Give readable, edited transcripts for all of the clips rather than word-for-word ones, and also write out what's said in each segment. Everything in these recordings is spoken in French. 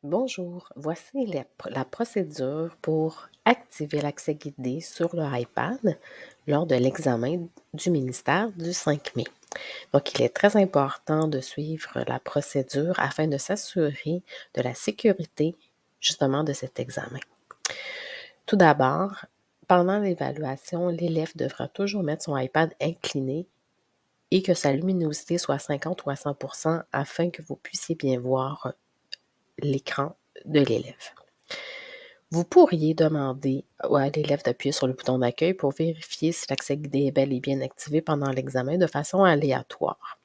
Bonjour, voici la procédure pour activer l'accès guidé sur le iPad lors de l'examen du ministère du 5 mai. Donc, il est très important de suivre la procédure afin de s'assurer de la sécurité justement de cet examen. Tout d'abord, pendant l'évaluation, l'élève devra toujours mettre son iPad incliné et que sa luminosité soit à 50 ou à 100% afin que vous puissiez bien voir l'écran de l'élève. Vous pourriez demander à l'élève d'appuyer sur le bouton d'accueil pour vérifier si l'accès guidé est bel et bien activé pendant l'examen de façon aléatoire.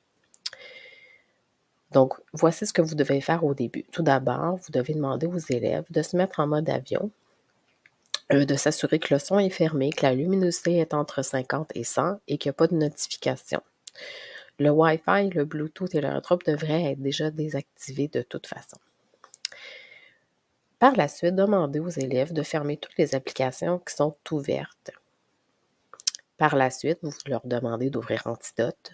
Donc, voici ce que vous devez faire au début. Tout d'abord, vous devez demander aux élèves de se mettre en mode avion, de s'assurer que le son est fermé, que la luminosité est entre 50 et 100 et qu'il n'y a pas de notification. Le Wi-Fi, le Bluetooth et le AirDrop devraient être déjà désactivés de toute façon. Par la suite, demandez aux élèves de fermer toutes les applications qui sont ouvertes. Par la suite, vous leur demandez d'ouvrir Antidote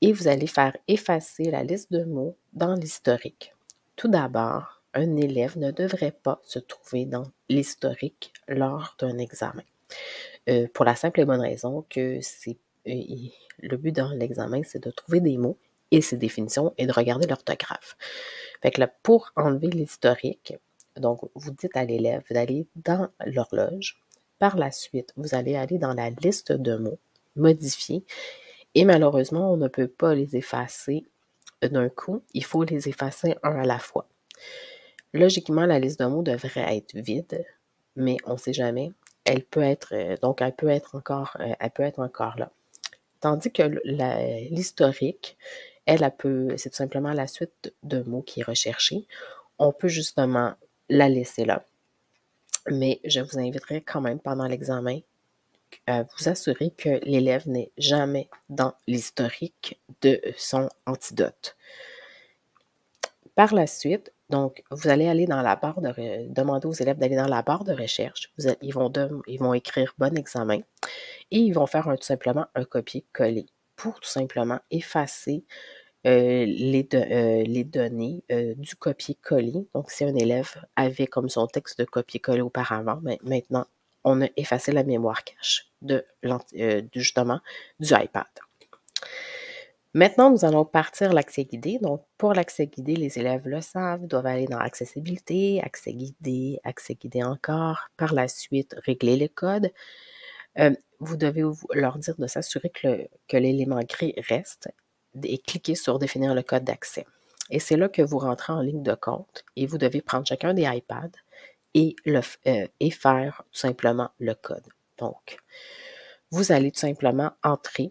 et vous allez faire effacer la liste de mots dans l'historique. Tout d'abord, un élève ne devrait pas se trouver dans l'historique lors d'un examen. Pour la simple et bonne raison que le but dans l'examen, c'est de trouver des mots et ses définitions et de regarder l'orthographe. Fait que là, pour enlever l'historique, donc vous dites à l'élève d'aller dans l'horloge. Par la suite, vous allez aller dans la liste de mots, modifier, et malheureusement, on ne peut pas les effacer d'un coup. Il faut les effacer un à la fois. Logiquement, la liste de mots devrait être vide, mais on ne sait jamais. Elle peut être encore là. Tandis que l'historique, c'est tout simplement la suite de mots qui est recherchée. On peut justement la laisser là. Mais je vous inviterai quand même pendant l'examen à vous assurer que l'élève n'est jamais dans l'historique de son antidote. Par la suite, donc, vous allez aller dans la barre demander aux élèves d'aller dans la barre de recherche. Ils vont écrire bon examen et ils vont faire tout simplement un copier-coller pour tout simplement effacer les données du copier-coller. Donc, si un élève avait comme son texte de copier-coller auparavant, mais maintenant, on a effacé la mémoire cache justement du iPad. Maintenant, nous allons partir l'accès guidé. Donc, pour l'accès guidé, les élèves le savent, doivent aller dans accessibilité, accès guidé encore. Par la suite, régler les codes. Vous devez leur dire de s'assurer que l'élément gris reste et cliquer sur définir le code d'accès. Et c'est là que vous rentrez en ligne de compte et vous devez prendre chacun des iPads et faire tout simplement le code. Donc, vous allez tout simplement entrer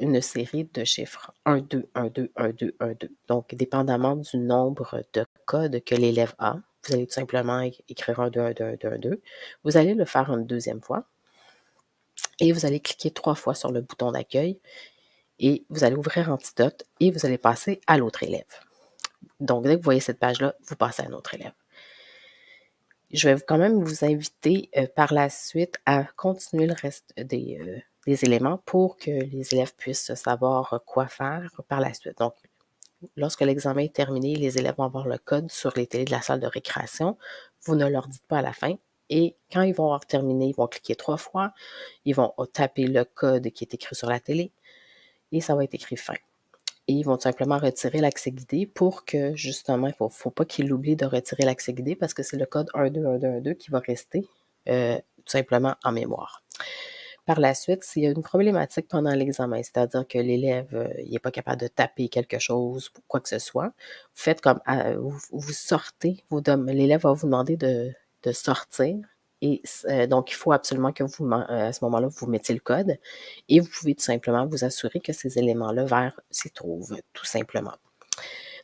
une série de chiffres 1, 2, 1, 2, 1, 2, 1, 2. Donc, dépendamment du nombre de codes que l'élève a, vous allez tout simplement écrire 1, 2, 1, 2, 1, 2, 1, 2. Vous allez le faire une deuxième fois et vous allez cliquer 3 fois sur le bouton d'accueil et vous allez ouvrir Antidote et vous allez passer à l'autre élève. Donc, dès que vous voyez cette page-là, vous passez à un autre élève. Je vais quand même vous inviter par la suite à continuer le reste des éléments pour que les élèves puissent savoir quoi faire par la suite. Donc, lorsque l'examen est terminé, les élèves vont avoir le code sur les télés de la salle de récréation. Vous ne leur dites pas à la fin. Et quand ils vont avoir terminé, ils vont cliquer 3 fois. Ils vont taper le code qui est écrit sur la télé et ça va être écrit fin. Et ils vont tout simplement retirer l'accès guidé pour que, justement, il ne faut pas qu'ils oublient de retirer l'accès guidé parce que c'est le code 12112 qui va rester tout simplement en mémoire. Par la suite, s'il y a une problématique pendant l'examen, c'est-à-dire que l'élève n'est pas capable de taper quelque chose ou quoi que ce soit, vous faites comme vous sortez, l'élève va vous demander de sortir. Et donc, il faut absolument que à ce moment-là, vous mettiez le code et vous pouvez tout simplement vous assurer que ces éléments-là verts s'y trouvent, tout simplement.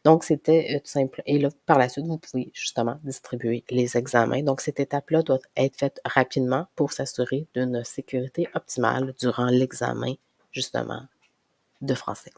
Donc, c'était tout simple. Et là, par la suite, vous pouvez justement distribuer les examens. Donc, cette étape-là doit être faite rapidement pour s'assurer d'une sécurité optimale durant l'examen, justement, de français.